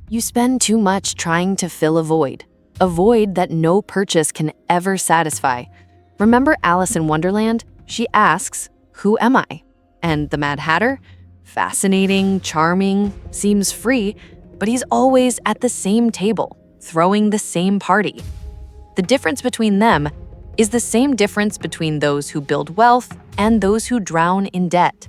You spend too much trying to fill a void that no purchase can ever satisfy. Remember Alice in Wonderland? She asks, "Who am I?" And the Mad Hatter? Fascinating, charming, seems free, but he's always at the same table, throwing the same party. The difference between them is the same difference between those who build wealth and those who drown in debt.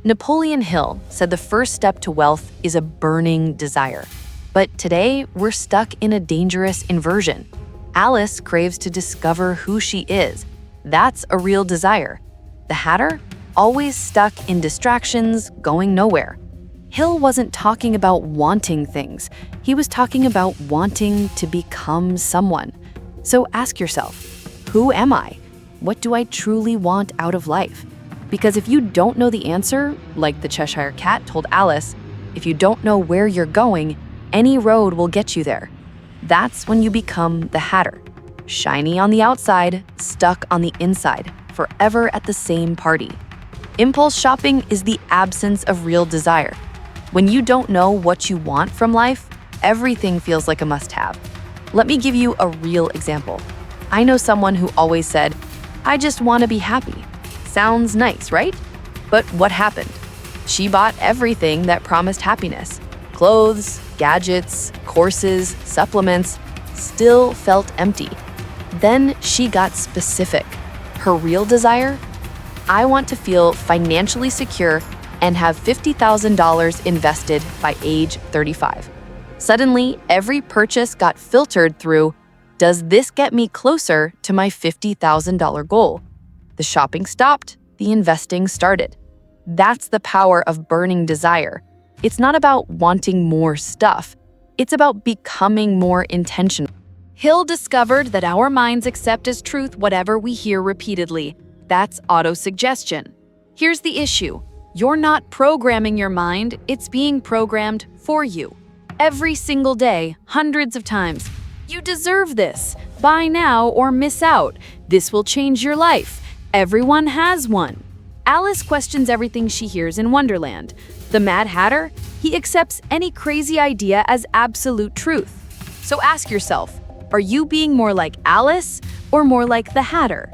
Napoleon Hill said the first step to wealth is a burning desire. But today, we're stuck in a dangerous inversion. Alice craves to discover who she is. That's a real desire. The Hatter? Always stuck in distractions, going nowhere. Hill wasn't talking about wanting things. He was talking about wanting to become someone. So ask yourself, who am I? What do I truly want out of life? Because if you don't know the answer, like the Cheshire Cat told Alice, if you don't know where you're going, any road will get you there. That's when you become the Hatter. Shiny on the outside, stuck on the inside, forever at the same party. Impulse shopping is the absence of real desire. When you don't know what you want from life, everything feels like a must-have. Let me give you a real example. I know someone who always said, "I just want to be happy." Sounds nice, right? But what happened? She bought everything that promised happiness. Clothes, gadgets, courses, supplements, still felt empty. Then she got specific. Her real desire? I want to feel financially secure and have $50,000 invested by age 35. Suddenly, every purchase got filtered through, does this get me closer to my $50,000 goal? The shopping stopped, the investing started. That's the power of burning desire. It's not about wanting more stuff. It's about becoming more intentional. Hill discovered that our minds accept as truth whatever we hear repeatedly. That's autosuggestion. Here's the issue. You're not programming your mind, it's being programmed for you. Every single day, hundreds of times. You deserve this. Buy now or miss out. This will change your life. Everyone has one. Alice questions everything she hears in Wonderland. The Mad Hatter? He accepts any crazy idea as absolute truth. So ask yourself, are you being more like Alice or more like the Hatter?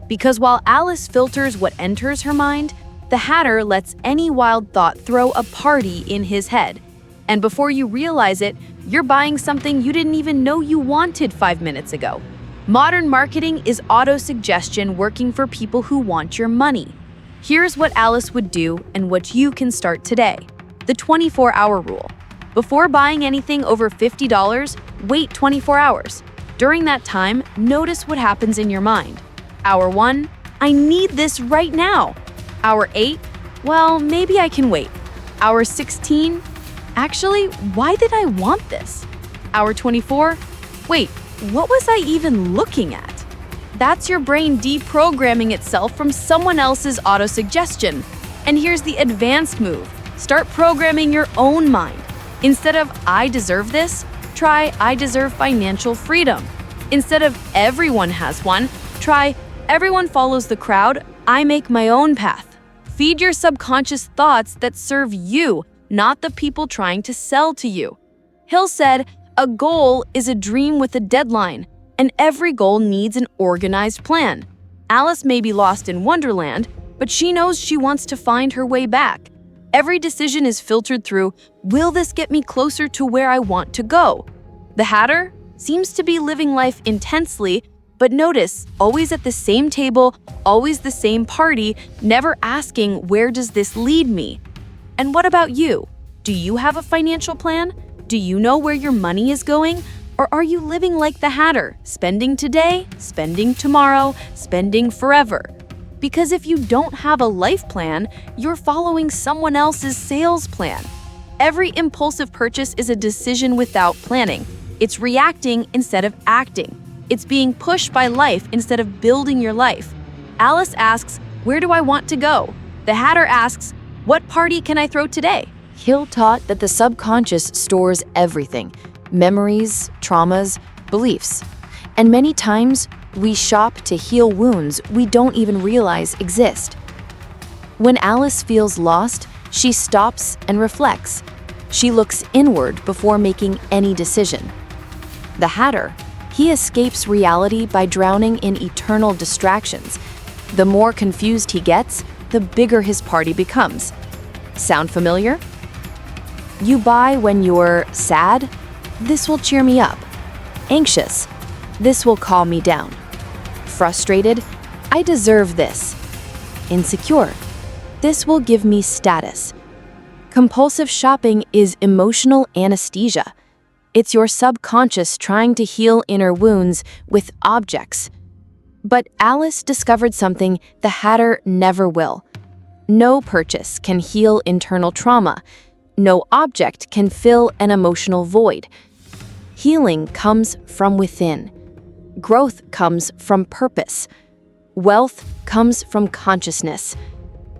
Because while Alice filters what enters her mind, the Hatter lets any wild thought throw a party in his head. And before you realize it, you're buying something you didn't even know you wanted 5 minutes ago. Modern marketing is auto-suggestion working for people who want your money. Here's what Alice would do and what you can start today. The 24-hour rule. Before buying anything over $50, wait 24 hours. During that time, notice what happens in your mind. Hour 1, I need this right now. Hour 8, well, maybe I can wait. Hour 16, actually, why did I want this? Hour 24, wait, what was I even looking at? That's your brain deprogramming itself from someone else's autosuggestion. And here's the advanced move. Start programming your own mind. Instead of I deserve this, try I deserve financial freedom. Instead of everyone has one, try everyone follows the crowd, I make my own path. Feed your subconscious thoughts that serve you, not the people trying to sell to you. Hill said, a goal is a dream with a deadline, and every goal needs an organized plan. Alice may be lost in Wonderland, but she knows she wants to find her way back. Every decision is filtered through, will this get me closer to where I want to go? The Hatter seems to be living life intensely, but notice, always at the same table, always the same party, never asking, where does this lead me? And what about you? Do you have a financial plan? Do you know where your money is going? Or are you living like the Hatter, spending today, spending tomorrow, spending forever? Because if you don't have a life plan, you're following someone else's sales plan. Every impulsive purchase is a decision without planning. It's reacting instead of acting. It's being pushed by life instead of building your life. Alice asks, where do I want to go? The Hatter asks, what party can I throw today? Hill taught that the subconscious stores everything, memories, traumas, beliefs. And many times, we shop to heal wounds we don't even realize exist. When Alice feels lost, she stops and reflects. She looks inward before making any decision. The Hatter, he escapes reality by drowning in eternal distractions. The more confused he gets, the bigger his party becomes. Sound familiar? You buy when you're sad? This will cheer me up. Anxious? This will calm me down. Frustrated? I deserve this. Insecure? This will give me status. Compulsive shopping is emotional anesthesia. It's your subconscious trying to heal inner wounds with objects. But Alice discovered something the Hatter never will. No purchase can heal internal trauma. No object can fill an emotional void. Healing comes from within. Growth comes from purpose. Wealth comes from consciousness.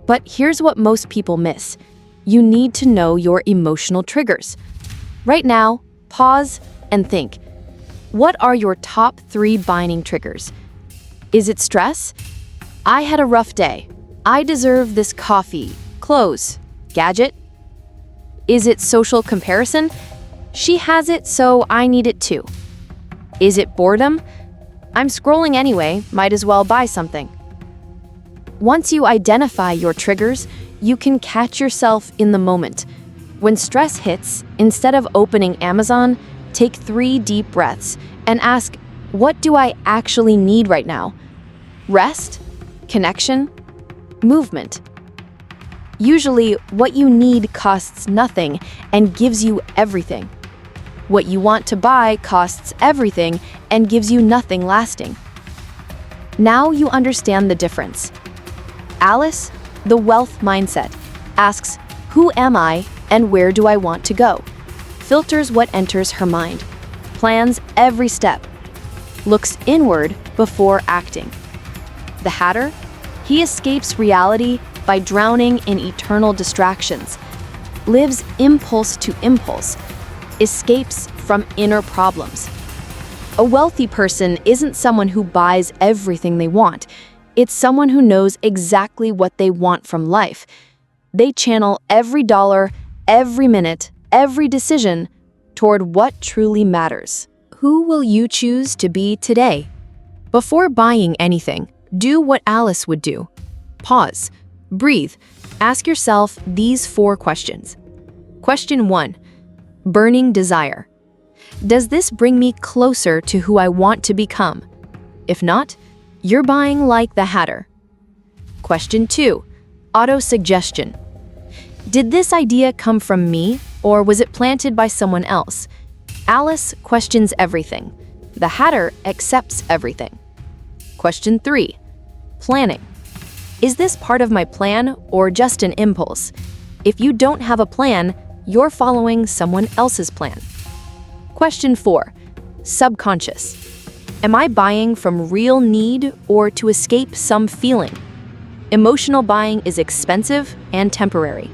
But here's what most people miss. You need to know your emotional triggers. Right now, pause and think. What are your top 3 binding triggers? Is it stress? I had a rough day. I deserve this coffee, clothes, gadget. Is it social comparison? She has it, so I need it too. Is it boredom? I'm scrolling anyway, might as well buy something. Once you identify your triggers, you can catch yourself in the moment. When stress hits, instead of opening Amazon, take 3 deep breaths and ask, what do I actually need right now? Rest? Connection? Movement? Usually, what you need costs nothing and gives you everything. What you want to buy costs everything and gives you nothing lasting. Now you understand the difference. Alice, the wealth mindset, asks, who am I and where do I want to go? Filters what enters her mind, plans every step, looks inward before acting. The Hatter, he escapes reality by drowning in eternal distractions, lives impulse to impulse, escapes from inner problems. A wealthy person isn't someone who buys everything they want. It's someone who knows exactly what they want from life. They channel every dollar, every minute, every decision toward what truly matters. Who will you choose to be today? Before buying anything, do what Alice would do. Pause, breathe, ask yourself these 4 questions. Question 1. Burning desire. Does this bring me closer to who I want to become? If not, you're buying like the Hatter. Question 2. Auto-suggestion. Did this idea come from me, or was it planted by someone else? Alice questions everything. The Hatter accepts everything. Question 3. Planning. Is this part of my plan or just an impulse? If you don't have a plan, you're following someone else's plan. Question 4. Subconscious. Am I buying from real need or to escape some feeling? Emotional buying is expensive and temporary.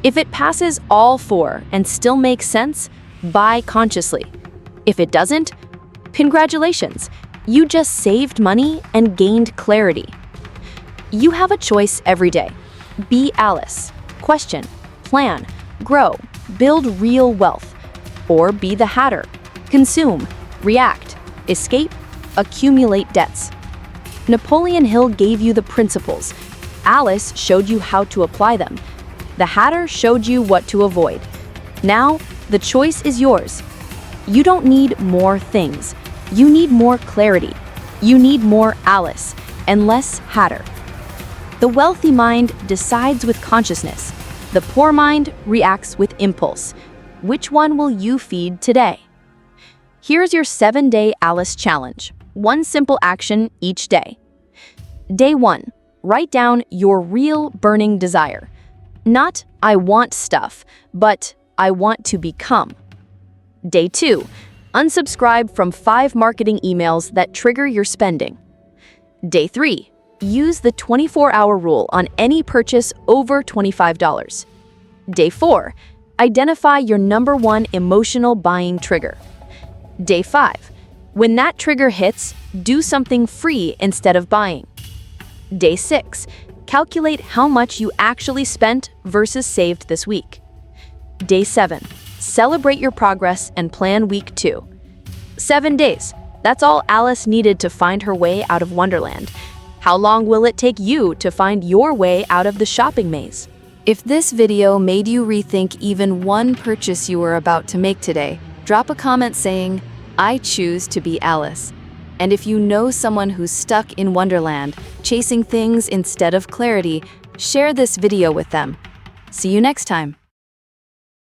If it passes all 4 and still makes sense, buy consciously. If it doesn't, congratulations, you just saved money and gained clarity. You have a choice every day. Be Alice. Question, plan, grow, build real wealth. Or be the Hatter. Consume, react, escape, accumulate debts. Napoleon Hill gave you the principles. Alice showed you how to apply them. The Hatter showed you what to avoid. Now, the choice is yours. You don't need more things. You need more clarity. You need more Alice and less Hatter. The wealthy mind decides with consciousness. The poor mind reacts with impulse. Which one will you feed today? Here's your 7-day Alice challenge. 1 simple action each day. Day 1. Write down your real burning desire. Not, I want stuff, but I want to become. Day 2. Unsubscribe from 5 marketing emails that trigger your spending. Day 3. Use the 24-hour rule on any purchase over $25. Day 4. Identify your number 1 emotional buying trigger. Day 5. When that trigger hits, do something free instead of buying. Day 6. Calculate how much you actually spent versus saved this week. Day 7. Celebrate your progress and plan week 2. 7 days. That's all Alice needed to find her way out of Wonderland. How long will it take you to find your way out of the shopping maze? If this video made you rethink even one purchase you were about to make today, drop a comment saying, "I choose to be Alice." And if you know someone who's stuck in Wonderland, chasing things instead of clarity, share this video with them. See you next time.